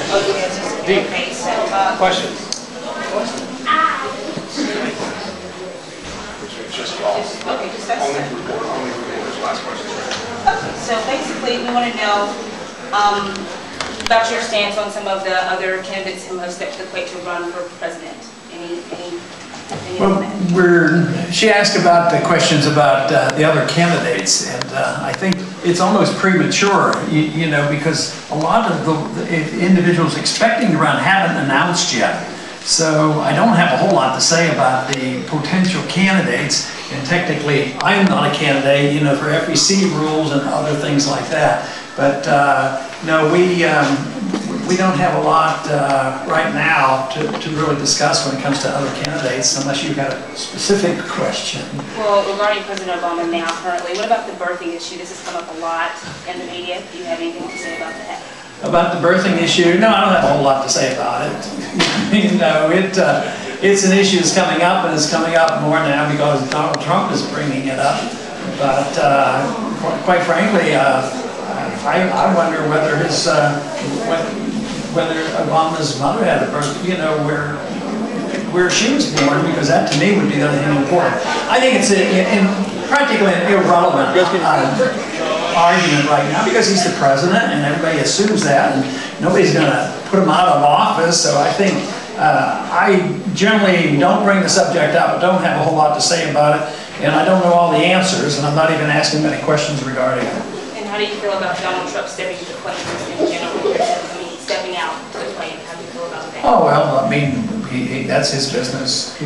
Okay, so, Questions? okay, just that's it. Okay, so basically, we want to know about your stance on some of the other candidates who have stepped to the plate to run for president. Any opinion on that? She asked about the questions about the other candidates, and I think it's almost premature, you know, because a lot of the individuals expecting to run haven't announced yet. So I don't have a whole lot to say about the potential candidates, and technically I'm not a candidate, you know, for FEC rules and other things like that. But no, we don't have a lot right now to really discuss when it comes to other candidates, unless you've got a specific question. Well, regarding President Obama now, currently, what about the birthing issue? This has come up a lot in the media. Do you have anything to say about that? About the birthing issue? No, I don't have a whole lot to say about it. You know, it's an issue that's coming up, and it's coming up more now because Donald Trump is bringing it up. But quite frankly, I wonder whether whether Obama's mother had a birth, you know, where she was born, because that to me would be the other thing important. I think it's practically an irrelevant argument right now, because he's the president and everybody assumes that, and nobody's going to put him out of office. So I think I generally don't bring the subject up, don't have a whole lot to say about it, and I don't know all the answers, and I'm not even asking many questions regarding it. And how do you feel about Donald Trump stepping to the plate in general? I mean, stepping out to the plate. How do you feel about that? Oh, well, I mean, that's his business.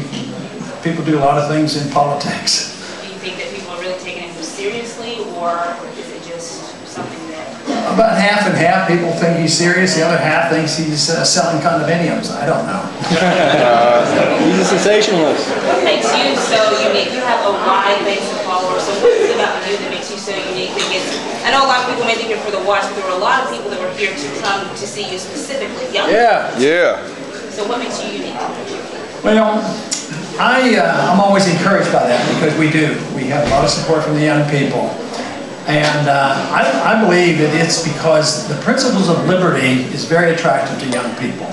People do a lot of things in politics. Do you think that people are really taking him seriously, or is it just something that... About half and half. People think he's serious. The other half thinks he's selling condominiums. I don't know. He's a sensationalist. What makes you so unique? You have a wide base of followers. So what is it about you that makes you so unique? I know a lot of people may think you're for the watch, but there were a lot of people that were here to come to see you specifically. Young people. Yeah. So what makes you unique? Well, I'm always encouraged by that, because we do. We have a lot of support from the young people. And I believe that it's because the principles of liberty is very attractive to young people.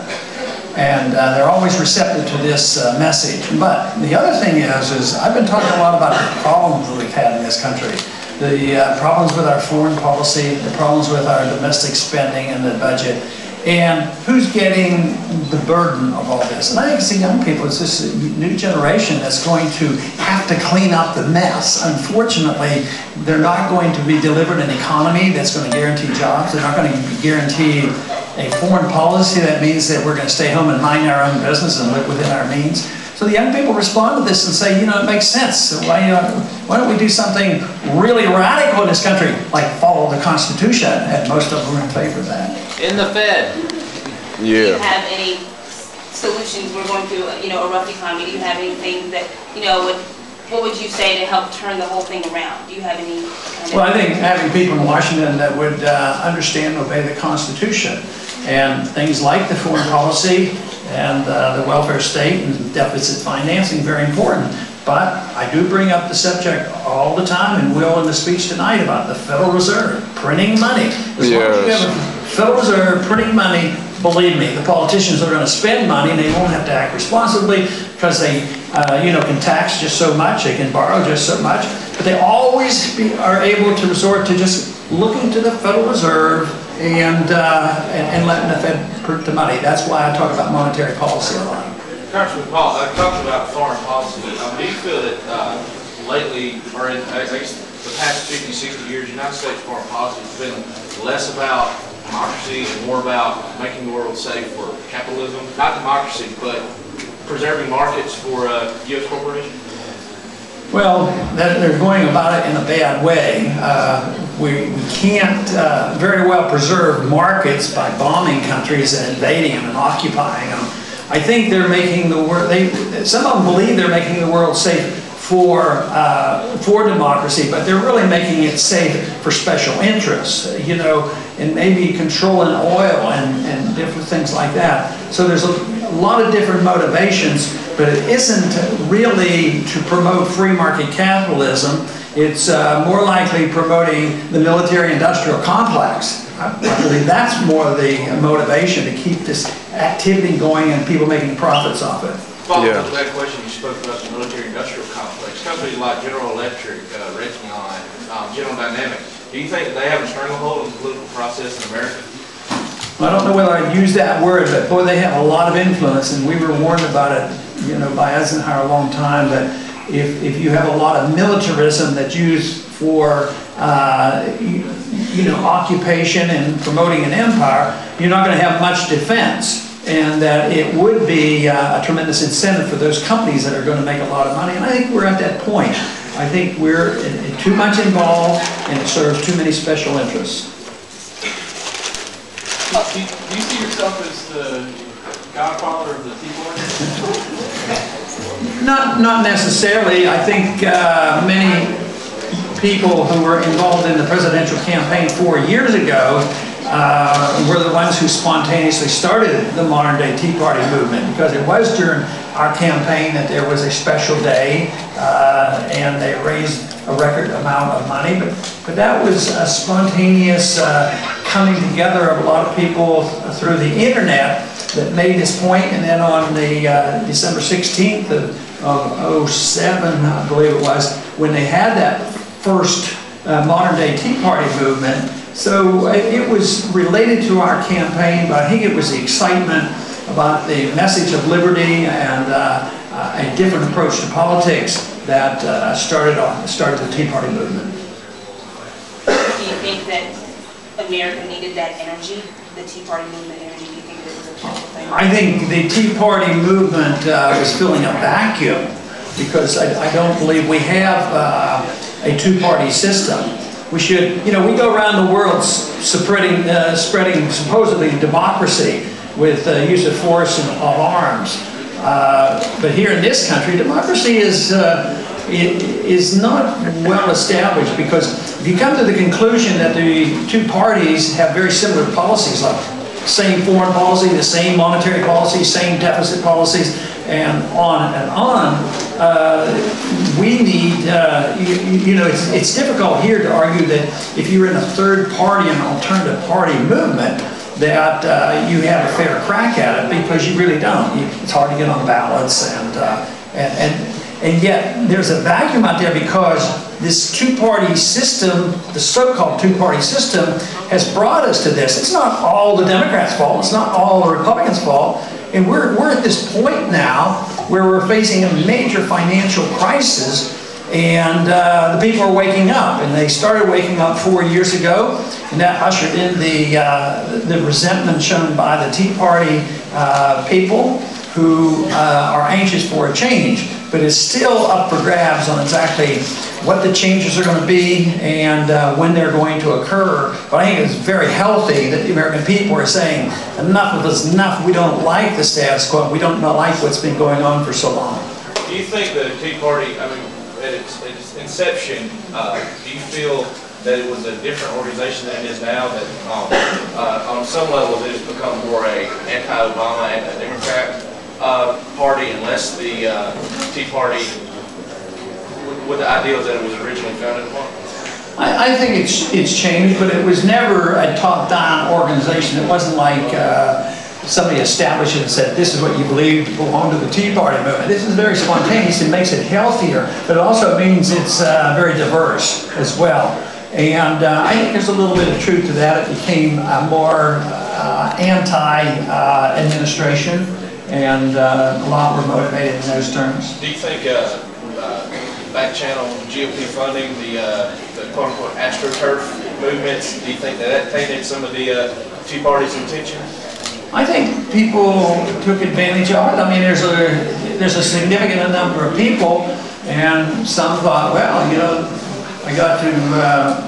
And they're always receptive to this message. But the other thing is I've been talking a lot about the problems that we've had in this country. The problems with our foreign policy, the problems with our domestic spending and the budget, and who's getting the burden of all this. And I think it's the young people, it's this new generation that's going to have to clean up the mess. Unfortunately, they're not going to be delivered an economy that's going to guarantee jobs. They're not going to guarantee a foreign policy that means that we're going to stay home and mind our own business and live within our means. So the young people respond to this and say, you know, it makes sense. So why don't we do something really radical in this country, like follow the Constitution? And most of them are in favor of that. In the Fed. Do you have any solutions? We're going through, you know, a rough economy. Do you have anything that, you know, what would you say to help turn the whole thing around? Do you have any kind of... Well, I think having people in Washington that would understand and obey the Constitution, and things like the foreign policy and the welfare state and deficit financing, very important. But I do bring up the subject all the time, and will in the speech tonight, about the Federal Reserve printing money. As long as you have a Federal Reserve printing money, believe me, the politicians are going to spend money, and they won't have to act responsibly, because they you know, can tax just so much, they can borrow just so much, but they always are able to resort to just looking to the Federal Reserve and letting the Fed print the money. That's why I talk about monetary policy a lot. Congressman Paul, I talked about foreign policy. Do you feel that lately, or in I guess the past 50, 60 years, United States foreign policy has been less about democracy and more about making the world safe for capitalism? Not democracy, but preserving markets for U.S. corporations? Well, they're going about it in a bad way. We can't very well preserve markets by bombing countries and invading them and occupying them. I think they're making the world, some of them believe they're making the world safe for democracy, but they're really making it safe for special interests, you know, and maybe controlling oil and different things like that. So there's a lot of different motivations, but it isn't really to promote free market capitalism. It's more likely promoting the military-industrial complex. I believe that's more the motivation to keep this activity going and people making profits off it. Following up to that question, you spoke about the military-industrial complex. Companies like General Electric, Raytheon, General Dynamics, do you think that they have a stranglehold on the political process in America? I don't know whether I'd use that word, but boy, they have a lot of influence, and we were warned about it, by Eisenhower a long time, that if you have a lot of militarism that's used for, occupation and promoting an empire, you're not going to have much defense. And that it would be a tremendous incentive for those companies that are going to make a lot of money. And I think we're at that point. I think we're too much involved, and it serves too many special interests. Do you see yourself as the godfather of the Tea Party? Not necessarily. I think many people who were involved in the presidential campaign 4 years ago were the ones who spontaneously started the modern day Tea Party movement, because it was during our campaign that there was a special day and they raised a record amount of money, but that was a spontaneous coming together of a lot of people through the internet that made this point. And then on the December 16th of 07, I believe it was, when they had that first modern day Tea Party movement. So it was related to our campaign, but I think it was the excitement about the message of liberty and a different approach to politics that started the Tea Party movement. Do you think that America needed that energy, the Tea Party movement energy? Do you think this was a powerful thing? I think the Tea Party movement was filling a vacuum, because I don't believe we have a two-party system. We should, we go around the world spreading supposedly democracy with use of force and of arms. But here in this country, democracy is not well established, because if you come to the conclusion that the two parties have very similar policies, like same foreign policy, the same monetary policy, same deficit policies, and on and on, we need, it's difficult here to argue that if you're in a third party, an alternative party movement, that you have a fair crack at it, because you really don't. It's hard to get on ballots, and yet there's a vacuum out there, because this two-party system, the so-called two-party system, has brought us to this. It's not all the Democrats' fault. It's not all the Republicans' fault. And we're at this point now where we're facing a major financial crisis, and the people are waking up. And they started waking up 4 years ago, and that ushered in the resentment shown by the Tea Party people, who are anxious for a change. But it's still up for grabs on exactly what the changes are going to be and when they're going to occur. But I think it's very healthy that the American people are saying, enough of this, enough. We don't like the status quo. We don't like what's been going on for so long. Do you think the Tea Party, at its inception, do you feel that it was a different organization than it is now, that on some level it has become more a anti-Obama, anti-Democrat party, unless the Tea Party, with the ideals that it was originally founded upon? I think it's changed, but it was never a top-down organization. It wasn't like somebody established it and said, this is what you believe, belong to the Tea Party movement. This is very spontaneous. It makes it healthier, but it also means it's very diverse as well. And I think there's a little bit of truth to that. It became more anti-administration, and a lot more motivated in those terms. Do you think back channel GOP funding, the quote-unquote AstroTurf movements, do you think that tainted some of the Tea Party's intention? I think people took advantage of it. I mean, there's a significant number of people, and some thought, well, I got to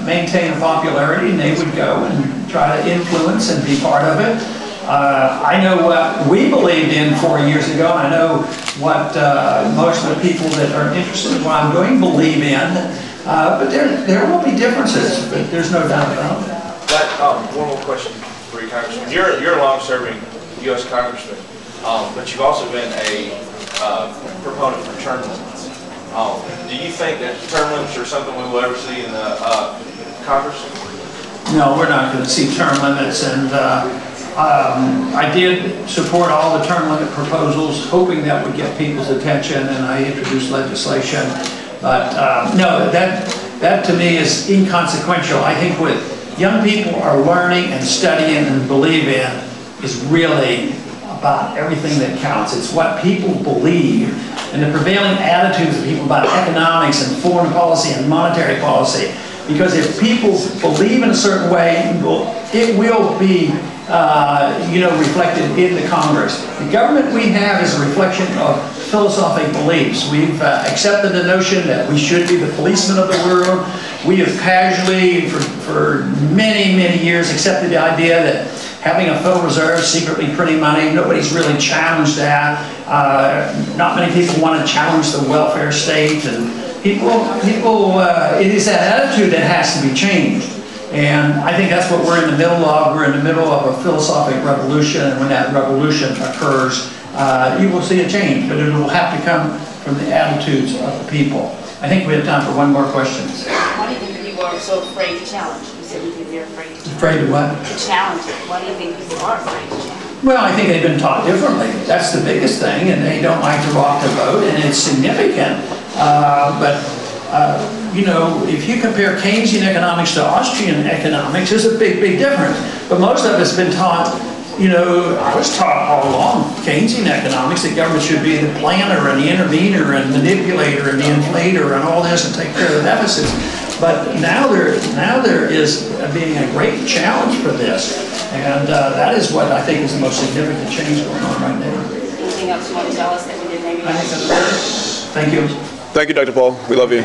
maintain popularity, and they would go and try to influence and be part of it. I know what we believed in 4 years ago. I know what most of the people that are interested in what I'm doing believe in. But there will be differences, but there's no doubt about it. One more question for you, Congressman. You're a long-serving U.S. Congressman, but you've also been a proponent for term limits. Do you think that term limits are something we will ever see in Congress? No, we're not going to see term limits, and I did support all the term limit proposals, hoping that would get people's attention, and I introduced legislation. But no, that to me is inconsequential. I think what young people are learning and studying and believe in is really about everything that counts. It's what people believe and the prevailing attitudes of people about economics and foreign policy and monetary policy. Because if people believe in a certain way, it will be reflected in the Congress. The government we have is a reflection of philosophic beliefs. We've accepted the notion that we should be the policemen of the world. We have casually, for many, many years, accepted the idea that having a Federal Reserve, secretly printing money, nobody's really challenged that. Not many people want to challenge the welfare state, and it is that attitude that has to be changed. And I think that's what we're in the middle of. We're in the middle of a philosophic revolution, and when that revolution occurs, you will see a change, but it will have to come from the attitudes of the people. I think we have time for one more question. Why do you think people are so afraid to challenge? You said you think they're afraid to challenge. Afraid of what? To challenge it. Why do you think people are afraid to challenge? Well, I think they've been taught differently. That's the biggest thing, and they don't like to rock the boat, and it's significant. If you compare Keynesian economics to Austrian economics, there's a big, big difference. But most of us have been taught, I was taught all along, Keynesian economics, that government should be the planner and the intervener and manipulator and the inflator and all this and take care of the deficits. But now there is being a great challenge for this. And that is what I think is the most significant change going on right now. Anything else you want to tell us that we didn't maybe? Thank you. Thank you, Dr. Paul. We love you.